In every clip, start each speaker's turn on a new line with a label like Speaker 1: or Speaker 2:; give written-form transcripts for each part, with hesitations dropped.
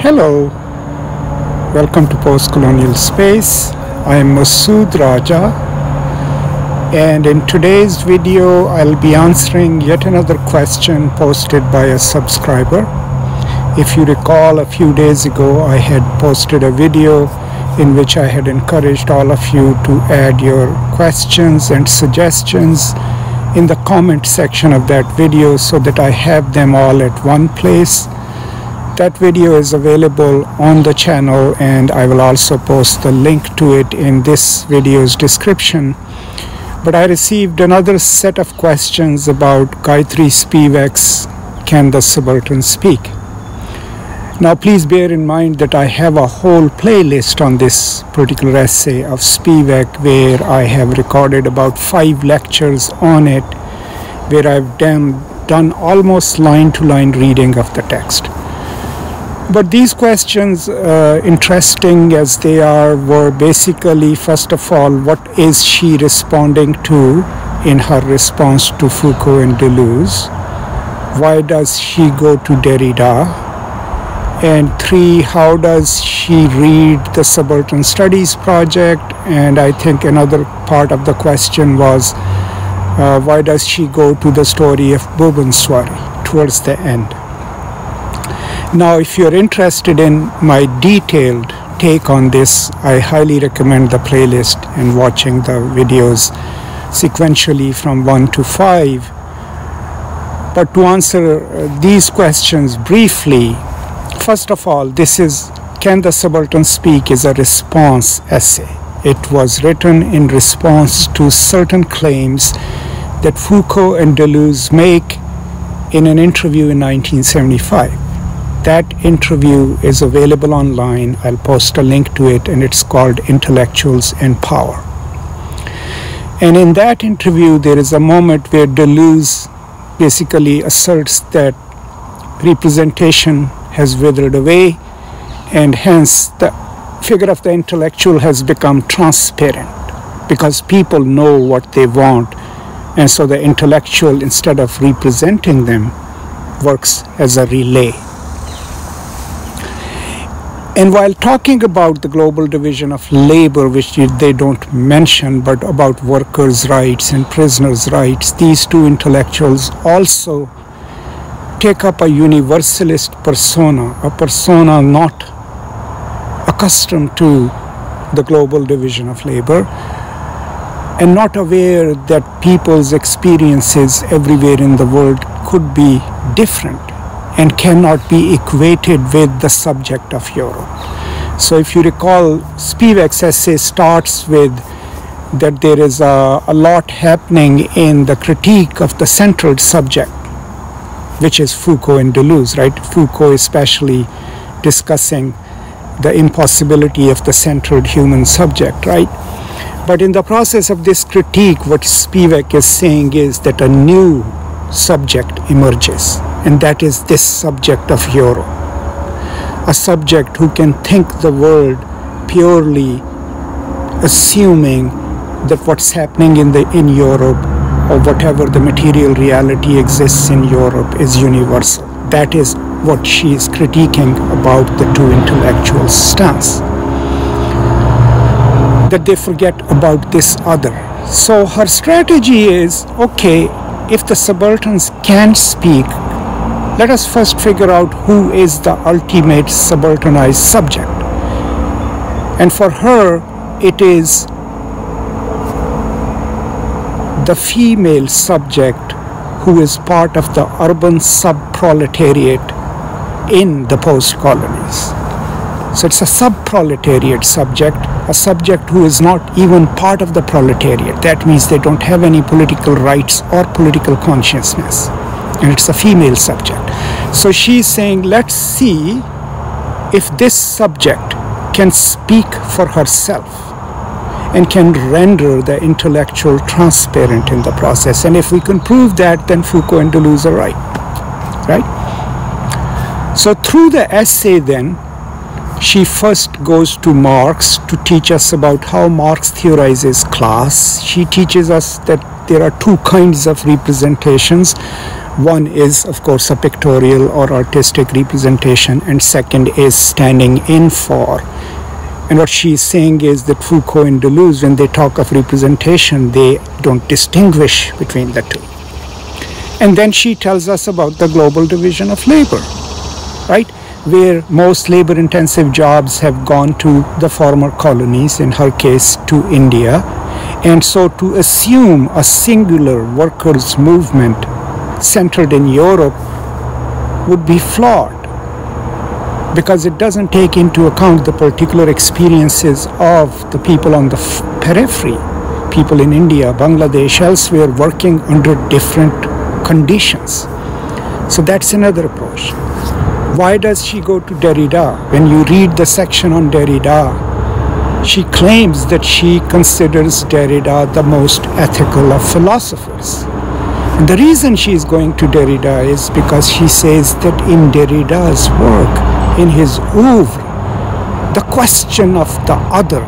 Speaker 1: Hello, welcome to Post Colonial Space. I am Masood Raja, and in today's video I'll be answering yet another question posted by a subscriber. If you recall, a few days ago I had posted a video in which I had encouraged all of you to add your questions and suggestions in the comment section of that video so that I have them all at one place. That video is available on the channel, and I will also post the link to it in this video's description. But I received another set of questions about Gayatri Spivak's Can the Subaltern Speak? Now please bear in mind that I have a whole playlist on this particular essay of Spivak where I have recorded about 5 lectures on it, where I've done almost line-to-line reading of the text. But these questions, interesting as they are, were basically, first of all, what is she responding to in her response to Foucault and Deleuze? Why does she go to Derrida? And 3, how does she read the Subaltern Studies project? And I think another part of the question was, why does she go to the story of Bhagwanswari towards the end? Now, if you're interested in my detailed take on this, I highly recommend the playlist and watching the videos sequentially from 1 to 5. But to answer these questions briefly, first of all, this is Can the Subaltern Speak is a response essay. It was written in response to certain claims that Foucault and Deleuze make in an interview in 1975. That interview is available online. I'll post a link to it, and it's called Intellectuals and Power. And in that interview, there is a moment where Deleuze basically asserts that representation has withered away, and hence the figure of the intellectual has become transparent because people know what they want, and so the intellectual, instead of representing them, works as a relay. And while talking about the global division of labor, which they don't mention, but about workers' rights and prisoners' rights, these two intellectuals also take up a universalist persona, a persona not accustomed to the global division of labor and not aware that people's experiences everywhere in the world could be different and cannot be equated with the subject of Europe. So if you recall, Spivak's essay starts with that there is a lot happening in the critique of the central subject, which is Foucault and Deleuze, right? Foucault especially discussing the impossibility of the centered human subject, right? But in the process of this critique, what Spivak is saying is that a new subject emerges, and that is this subject of Europe. A subject who can think the world purely assuming that what's happening in Europe, or whatever the material reality exists in Europe, is universal. That is what she is critiquing about the two intellectuals' stance. That they forget about this other. So her strategy is, okay, if the subalterns can't speak, let us first figure out who is the ultimate subalternized subject. And for her, it is the female subject who is part of the urban sub-proletariat in the post-colonies. So it's a sub-proletariat subject, a subject who is not even part of the proletariat. That means they don't have any political rights or political consciousness. And it's a female subject. So she's saying, let's see if this subject can speak for herself and can render the intellectual transparent in the process. And if we can prove that, then Foucault and Deleuze are right. Right? So through the essay then, she first goes to Marx to teach us about how Marx theorizes class. She teaches us that there are two kinds of representations. One is, of course, a pictorial or artistic representation, and second is standing in for. And what she's saying is that Foucault and Deleuze, when they talk of representation, they don't distinguish between the two. And then she tells us about the global division of labor, right? Where most labor-intensive jobs have gone to the former colonies, in her case to India. And so to assume a singular workers' movement centered in Europe would be flawed, because it doesn't take into account the particular experiences of the people on the periphery, people in India, Bangladesh, elsewhere, working under different conditions. So that's another approach. Why does she go to Derrida? When you read the section on Derrida, she claims that she considers Derrida the most ethical of philosophers. And the reason she is going to Derrida is because she says that in Derrida's work, in his oeuvre, the question of the other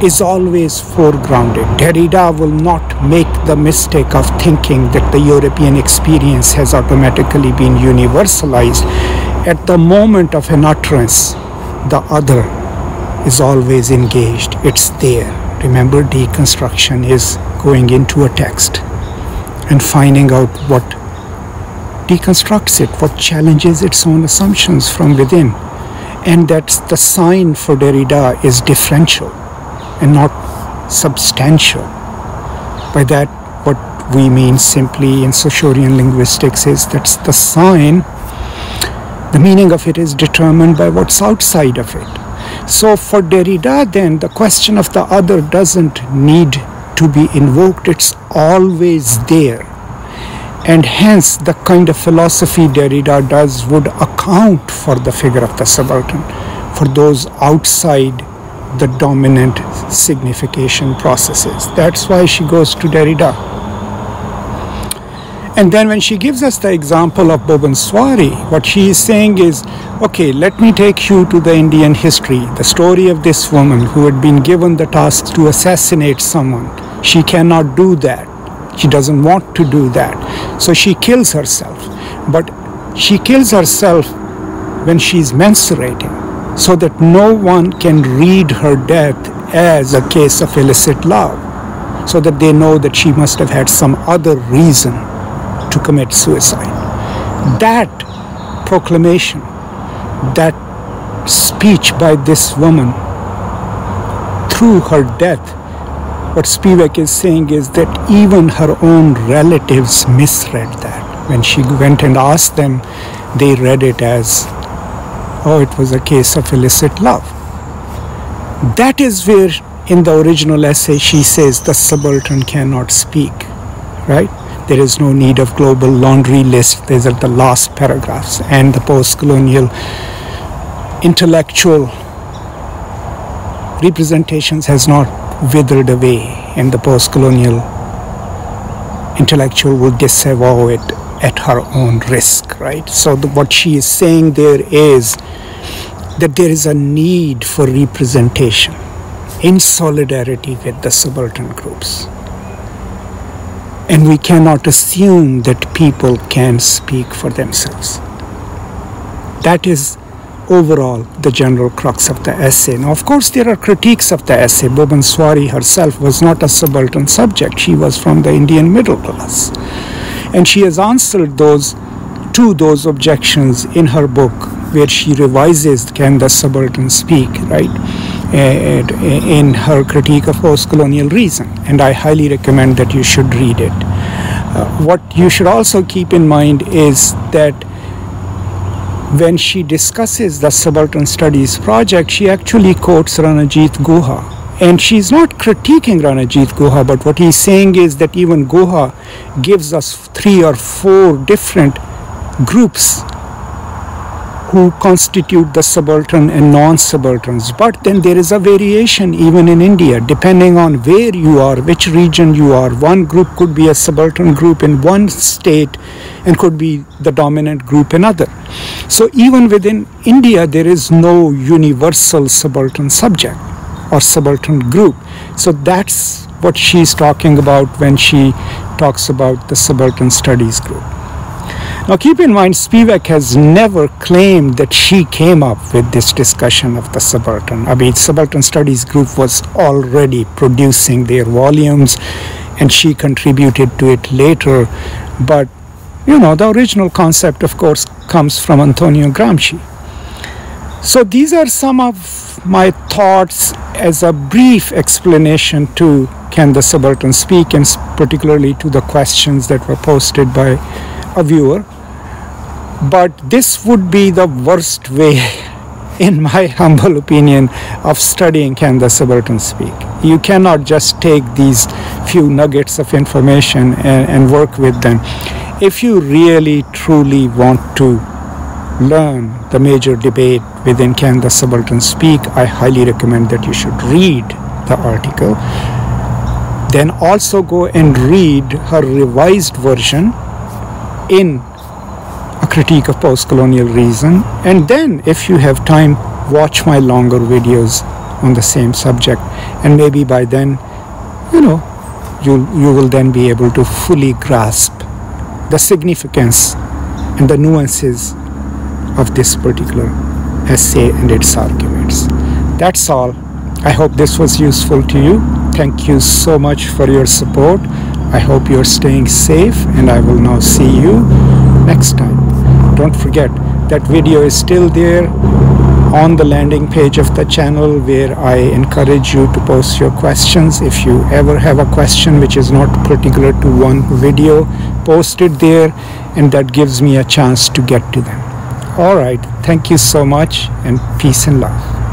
Speaker 1: is always foregrounded. Derrida will not make the mistake of thinking that the European experience has automatically been universalized. At the moment of an utterance, the other is always engaged. It's there. Remember, deconstruction is going into a text and finding out what deconstructs it, what challenges its own assumptions from within. And that's the sign for Derrida is differential and not substantial. By that, what we mean simply in Saussurian linguistics is that's the sign, the meaning of it is determined by what's outside of it. So for Derrida then, the question of the other doesn't need to be invoked, it's always there. And hence the kind of philosophy Derrida does would account for the figure of the subaltern, for those outside the dominant signification processes. That's why she goes to Derrida. And then when she gives us the example of Bhagwanswari, what she is saying is, okay, let me take you to the Indian history, the story of this woman who had been given the task to assassinate someone. She cannot do that. She doesn't want to do that. So she kills herself. But she kills herself when she's mensurating, so that no one can read her death as a case of illicit love, so that they know that she must have had some other reason to commit suicide. That proclamation, that speech by this woman through her death, what Spivak is saying is that even her own relatives misread that. When she went and asked them, they read it as, oh, it was a case of illicit love. That is where in the original essay she says the subaltern cannot speak, right? There is no need of global laundry list. These are the last paragraphs. And the post-colonial intellectual representations has not withered away, and the post-colonial intellectual will disavow it at her own risk, right? So what she is saying there is that there is a need for representation in solidarity with the subaltern groups. And we cannot assume that people can speak for themselves. That is overall the general crux of the essay. Now, of course, there are critiques of the essay. Bhagwanswari herself was not a subaltern subject. She was from the Indian middle class. And she has answered those objections in her book, where she revises Can the Subaltern Speak, right? In her critique of post-colonial reason. And I highly recommend that you should read it. What you should also keep in mind is that when she discusses the Subaltern Studies project, she actually quotes Ranajit Guha. And she's not critiquing Ranajit Guha, but what he's saying is that even Guha gives us 3 or 4 different groups who constitute the subaltern and non-subalterns. But then there is a variation even in India, depending on where you are, which region you are. One group could be a subaltern group in one state and could be the dominant group in other. So even within India, there is no universal subaltern subject or subaltern group. So that's what she's talking about when she talks about the Subaltern Studies group. Now keep in mind, Spivak has never claimed that she came up with this discussion of the subaltern. I mean, Subaltern Studies Group was already producing their volumes and she contributed to it later. But, you know, the original concept, of course, comes from Antonio Gramsci. So these are some of my thoughts as a brief explanation to Can the Subaltern Speak, and particularly to the questions that were posted by a viewer. But this would be the worst way, in my humble opinion, of studying Can the Subaltern Speak. You cannot just take these few nuggets of information and work with them. If you really truly want to learn the major debate within Can the Subaltern Speak, I highly recommend that you should read the article. Then also go and read her revised version in A Critique of Post-Colonial Reason, and then if you have time, watch my longer videos on the same subject, and maybe by then, you know, you will then be able to fully grasp the significance and the nuances of this particular essay and its arguments. That's all. I hope this was useful to you. Thank you so much for your support. I hope you're staying safe, and I will now see you next time. Don't forget that video is still there on the landing page of the channel, where I encourage you to post your questions. If you ever have a question which is not particular to one video, post it there, and that gives me a chance to get to them. All right, thank you so much, and peace and love.